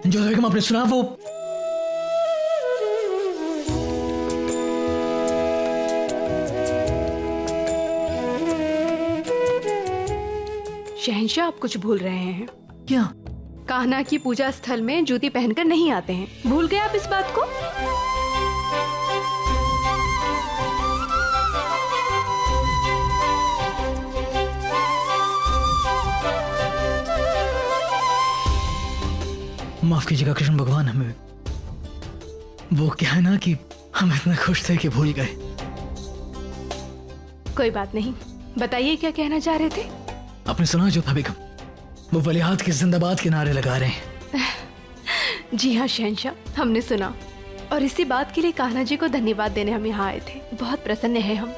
जोधा बेगम आपने सुना वो? शहंशाह, आप कुछ भूल रहे हैं। क्या? कान्हा की पूजा स्थल में जूती पहनकर नहीं आते हैं। भूल गए आप इस बात को? माफ कीजिएगा कृष्ण भगवान, हमें वो क्या है ना कि हम इतने खुश थे कि भूल गए। कोई बात नहीं, बताइए क्या कहना चाह रहे थे? आपने सुना जोधा बेगम, वो वलीहात के जिंदाबाद के नारे लगा रहे हैं। जी हाँ शहंशाह, हमने सुना और इसी बात के लिए कान्हा जी को धन्यवाद देने हम यहाँ आए थे। बहुत प्रसन्न हैं हम।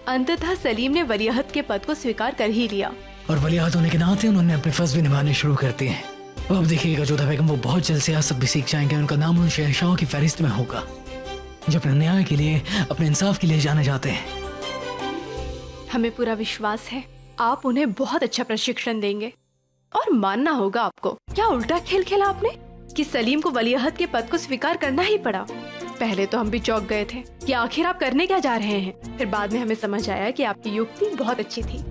अंततः सलीम ने वलीअहद के पद को स्वीकार कर ही लिया और वलीअहद होने के नाते उन्होंने अपने फर्ज भी निभाने शुरू कर दिए हैं। अब देखिएगा जोधा बेगम, वो बहुत जल्द सियासत भी सीख जाएंगे। उनका नाम उन शहंशाहों की फहरिस्त में होगा जो अपने न्याय के लिए, अपने इंसाफ के लिए जाने जाते हैं। हमें पूरा विश्वास है आप उन्हें बहुत अच्छा प्रशिक्षण देंगे। और मानना होगा आपको, क्या उल्टा खेल खेला आपने कि सलीम को वलीअहद के पद को स्वीकार करना ही पड़ा। पहले तो हम भी चौंक गए थे कि आखिर आप करने क्या जा रहे हैं। फिर बाद में हमें समझ आया कि आपकी युक्ति बहुत अच्छी थी।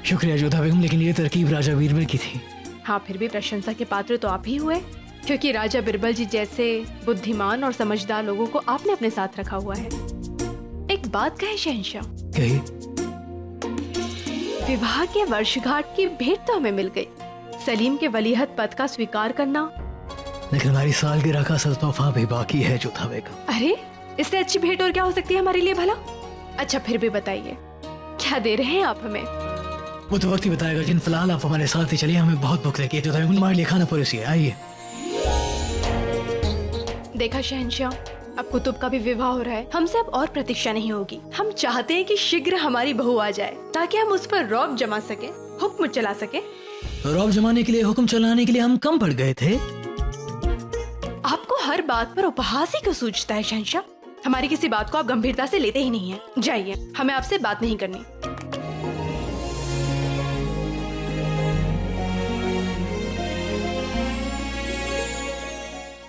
शुक्रिया जोधा बेगम, लेकिन ये तरकीब राजा बीरबल की थी। हाँ, फिर भी प्रशंसा के पात्र तो आप ही हुए, क्योंकि राजा बिरबल जी जैसे बुद्धिमान और समझदार लोगों को आपने अपने साथ रखा हुआ है। एक बात कहे शहंशाह, कही। विवाह के वर्षगांठ की भेंट तो हमें मिल गई, सलीम के वलीअहद पद का स्वीकार करना। लेकिन हमारी सालगिरह का असल तोहफा भी बाकी है जोधा बेगम। अरे, इससे अच्छी भेंट और क्या हो सकती है हमारे लिए भला? अच्छा फिर भी बताइए, क्या दे रहे हैं आप हमें? वो तो वक्त ही बताएगा, लेकिन फिलहाल आप हमारे साथ ही चलिए, हमें बहुत भूख लगी है। जोधा बेगम, हमारे लिए खाना परोसिए, आइए। देखा शहंशाह, अब कुतुब का भी विवाह हो रहा है। हमसे अब और प्रतीक्षा नहीं होगी। हम चाहते हैं कि शीघ्र हमारी बहू आ जाए ताकि हम उस पर रौब जमा सके, हुक्म चला सके। रौब जमाने के लिए, हुक्म चलाने के लिए हम कम पड़ गए थे। आपको हर बात पर उपहास ही क्यों सूझता है शहंशाह? हमारी किसी बात को आप गंभीरता से लेते ही नहीं हैं। जाइए, हमें आपसे बात नहीं करनी।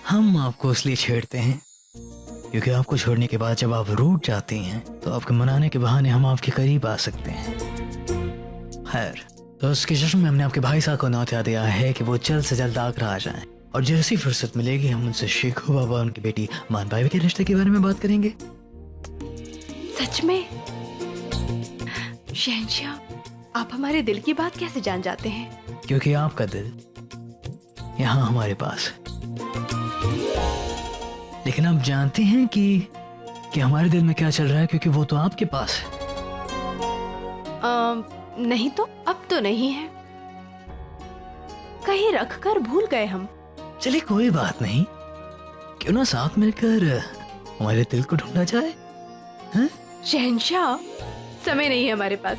हम आपको इसलिए छेड़ते हैं क्योंकि आपको छोड़ने के बाद जब आप रूठ जाती हैं तो आपके मनाने के बहाने हम आपके करीब आ सकते हैं। खैर, तो उसके जश्न में हमने आपके भाई साहब को न्योता दिया है कि वो जल्द से जल्द आगरा आ जाएं, और जैसी फुर्सत मिलेगी हम उनसे शेखू बाबा और उनकी बेटी मान भाई के रिश्ते के बारे में बात करेंगे। सच में? शहंशाह, आप हमारे दिल की बात कैसे जान जाते हैं? क्योंकि आपका दिल यहाँ हमारे पास है। लेकिन आप जानते हैं कि हमारे दिल में क्या चल रहा है, क्योंकि वो तो आपके पास है। नहीं तो अब तो नहीं है, कहीं रख कर भूल गए हम। चलिए कोई बात नहीं, क्यों ना साथ मिलकर हमारे दिल को ढूंढा जाए। हैं? शहंशाह, समय नहीं है हमारे पास।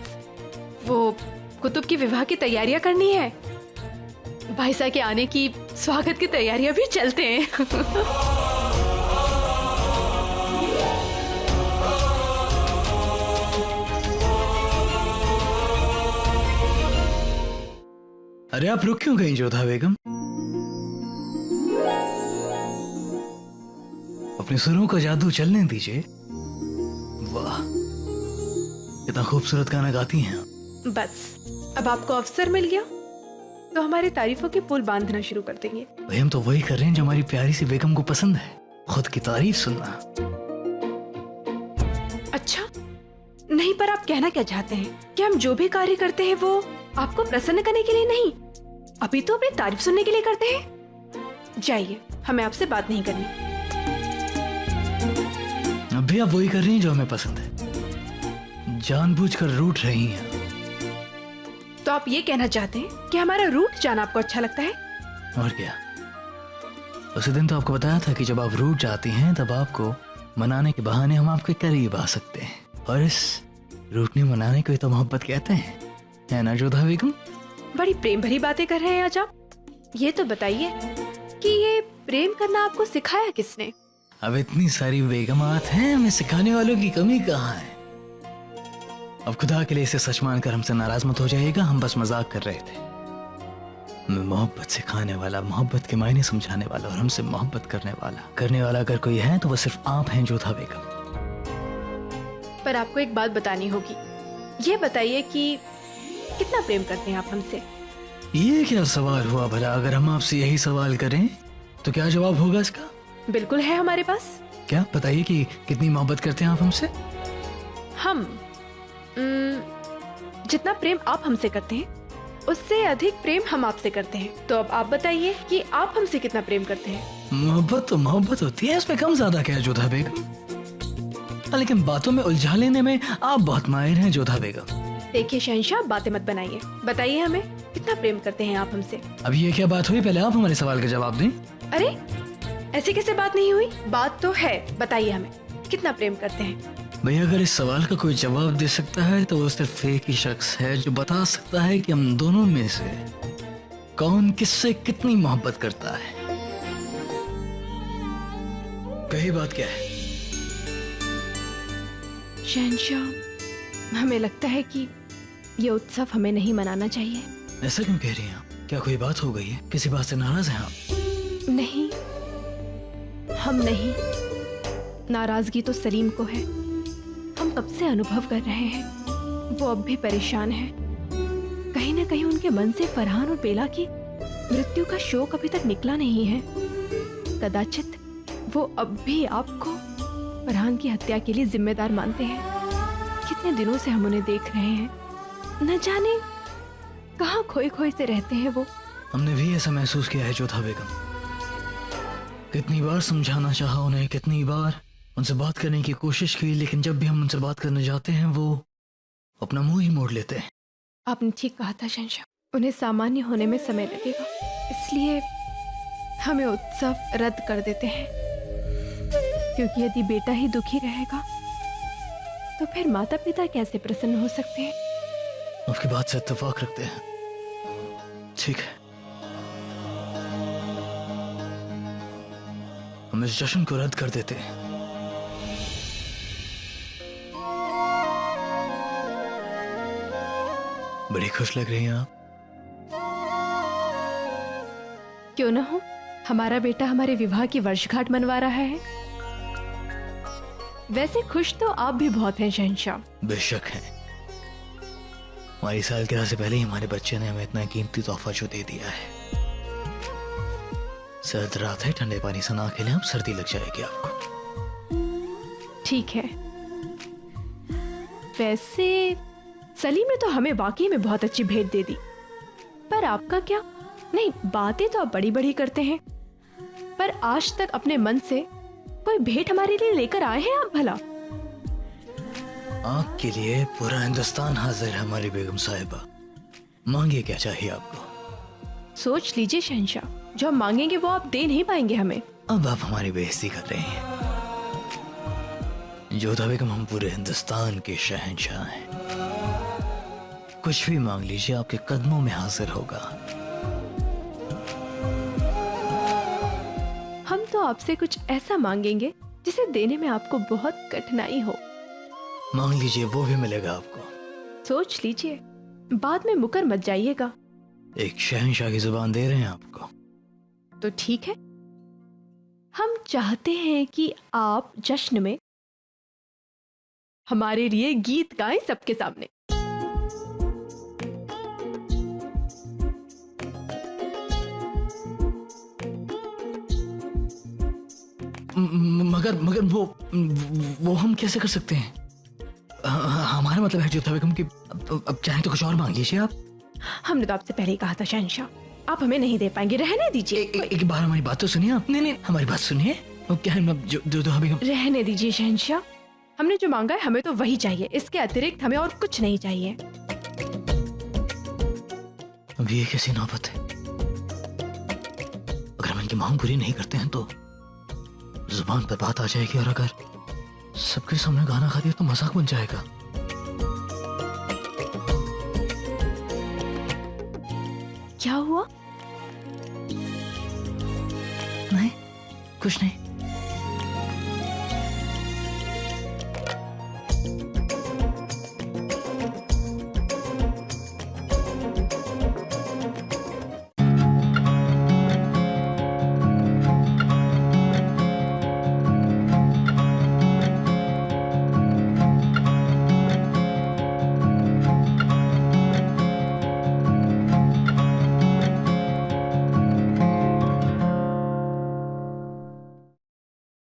वो कुतुब की विवाह की तैयारियां करनी है। भाई साहब के आने की स्वागत की तैयारियां भी चलते हैं। अरे आप रुक क्यों गई जोधा बेगम? अपने सुरों का जादू चलने दीजिए। वाह, कितना खूबसूरत गाना गाती हैं आप। बस अब आपको अवसर मिल गया तो हमारी तारीफों के पुल बांधना शुरू कर देंगे। भाई हम तो वही कर रहे हैं जो हमारी प्यारी सी बेगम को पसंद है, खुद की तारीफ सुनना। अच्छा, नहीं पर आप कहना क्या चाहते हैं कि हम जो भी कार्य करते हैं वो आपको प्रसन्न करने के लिए नहीं, अभी तो अपनी तारीफ सुनने के लिए करते हैं। जाइए, हमें आपसे बात नहीं करनी। अब भी आप वही कर रही हैं जो हमें पसंद है, जानबूझकर रूठ रही हैं। तो आप ये कहना चाहते हैं कि हमारा रूठ जाना आपको अच्छा लगता है? और क्या, उसी दिन तो आपको बताया था कि जब आप रूठ जाती हैं तब आपको मनाने के बहाने हम आपके करीब आ सकते हैं, और इस रूठने मनाने को ही तो मोहब्बत कहते हैं, है ना जोधा बेगम? बड़ी प्रेम भरी बातें कर रहे हैं आज आप। ये तो बताइए कि ये प्रेम करना आपको सिखाया किसने? अब इतनी सारी बेगमात हैं, हमें सिखाने वालों की कमी कहाँ है। अब खुदा के लिए इसे सच मानकर हमसे नाराज मत हो जाइएगा, हम बस मजाक कर रहे थे। मैं मोहब्बत सिखाने वाला, मोहब्बत के मायने समझाने वाला और हमसे मोहब्बत करने वाला अगर कोई है तो वो सिर्फ आप हैं जोधा बेगम। पर आपको एक बात बतानी होगी। ये बताइए कि कितना प्रेम करते हैं आप हमसे? ये क्या सवाल हुआ भला? अगर हम आपसे यही सवाल करें तो क्या जवाब होगा इसका? बिल्कुल है हमारे पास। क्या? बताइए कि कितनी मोहब्बत करते हैं आप हमसे? हम जितना प्रेम आप हमसे करते हैं उससे अधिक प्रेम हम आपसे करते हैं। तो अब आप बताइए कि आप हमसे कितना प्रेम करते हैं? मोहब्बत तो मोहब्बत होती है, इसमें कम ज्यादा क्या है जोधा बेगम? लेकिन बातों में उलझा लेने में आप बहुत माहिर हैं जोधा बेगम। देखिए शहंशाह, बातें मत बनाइए, बताइए हमें कितना प्रेम करते हैं आप हमसे? अब ये क्या बात हुई? पहले आप हमारे सवाल का जवाब दें। अरे ऐसे कैसे बात नहीं हुई? बात तो है, बताइए हमें कितना प्रेम करते हैं? भैया, अगर इस सवाल का कोई जवाब दे सकता है तो वो सिर्फ एक ही शख्स है जो बता सकता है कि हम दोनों में से कौन किससे कितनी मोहब्बत करता है। कही बात क्या है? शहंशाह, हमें लगता है कि ये उत्सव हमें नहीं मनाना चाहिए। ऐसा क्यों कह रही हैं आप? क्या कोई बात हो गई है? किसी बात से नाराज हैं आप? नहीं, हम नहीं। नाराजगी तो सलीम को है। हम कब से अनुभव कर रहे हैं, वो अब भी परेशान है। कहीं ना कहीं उनके मन से फरहान और बेला की मृत्यु का शोक अभी तक निकला नहीं है। कदाचित वो अब भी आपको फरहान की हत्या के लिए जिम्मेदार मानते हैं। कितने दिनों से हम उन्हें देख रहे हैं, न जाने कहाँ खोए खोए से रहते हैं वो। हमने भी ऐसा महसूस किया है जोधा बेगम। कितनी बार समझाना चाहा उन्हें, कितनी बार उनसे बात करने की कोशिश की, लेकिन जब भी हम उनसे बात करने जाते हैं वो अपना मुंह ही मोड़ लेते हैं। आपने ठीक कहा था शहंशाह, उन्हें सामान्य होने में समय लगेगा, इसलिए हमें उत्सव रद्द कर देते हैं। क्योंकि यदि बेटा ही दुखी रहेगा तो फिर माता पिता कैसे प्रसन्न हो सकते हैं? आपकी बात से इत्तेफाक रखते हैं। ठीक है, हम इस जश्न को रद्द कर देते हैं। बड़ी खुश लग रही हैं आप। क्यों ना हो, हमारा बेटा हमारे विवाह की वर्षगांठ मनवा रहा है। वैसे खुश तो आप भी बहुत हैं शहंशाह। बेशक है। हमारी सालगिरह से पहले ही हमारे बच्चे ने हमें इतना कीमती तोहफा जो दे दिया है। सर्द रात है, ठंडे पानी से ना खेलें, अब सर्दी लग जाएगी आपको। ठीक है। वैसे सलीम ने तो हमें वाकई में बहुत अच्छी भेंट दे दी, पर आपका क्या? नहीं, बातें तो आप बड़ी बड़ी करते हैं, पर आज तक अपने मन से कोई भेंट हमारे लिए लेकर आए हैं आप भला? आपके लिए पूरा हिंदुस्तान हाजिर है हमारी बेगम साहिबा। मांगिए, क्या चाहिए आपको? सोच लीजिए शहंशाह, जो हम मांगेंगे वो आप दे नहीं पाएंगे हमें। अब आप हमारी बेइज्जती कर रही हैं। जोधा बेगम, हम पूरे हिंदुस्तान के शहंशाह हैं। कुछ भी मांग लीजिए, आपके कदमों में हाजिर होगा। हम तो आपसे कुछ ऐसा मांगेंगे जिसे देने में आपको बहुत कठिनाई हो। मांग लीजिए, वो भी मिलेगा आपको। सोच लीजिए, बाद में मुकर मत जाइएगा। एक शहंशाह की जुबान दे रहे हैं आपको। तो ठीक है, हम चाहते हैं कि आप जश्न में हमारे लिए गीत गाएं सबके सामने। मगर मगर वो हम कैसे कर सकते हैं? हमारा मतलब है जोधा बेगम कि अब चाहे तो कुछ और मांग लीजिए आप। हमने तो आपसे पहले ही कहा था शहंशाह, आप हमें नहीं दे पाएंगे, रहने दीजिए। एक बार हमारी बात तो सुनिए आप। नहीं, हमारी बात सुनिए। क्या है, जोधा बेगम, रहने दीजिए शहंशाह, हमने जो मांगा है हमें तो वही चाहिए, इसके अतिरिक्त हमें और कुछ नहीं चाहिए। अब ये कैसी नौबत है? अगर हम इनकी मांग पूरी नहीं करते हैं तो जुबान पर बात आ जाएगी, और अगर सबके सामने गाना खा दिया तो मजाक बन जाएगा। क्या हुआ? नहीं, कुछ नहीं।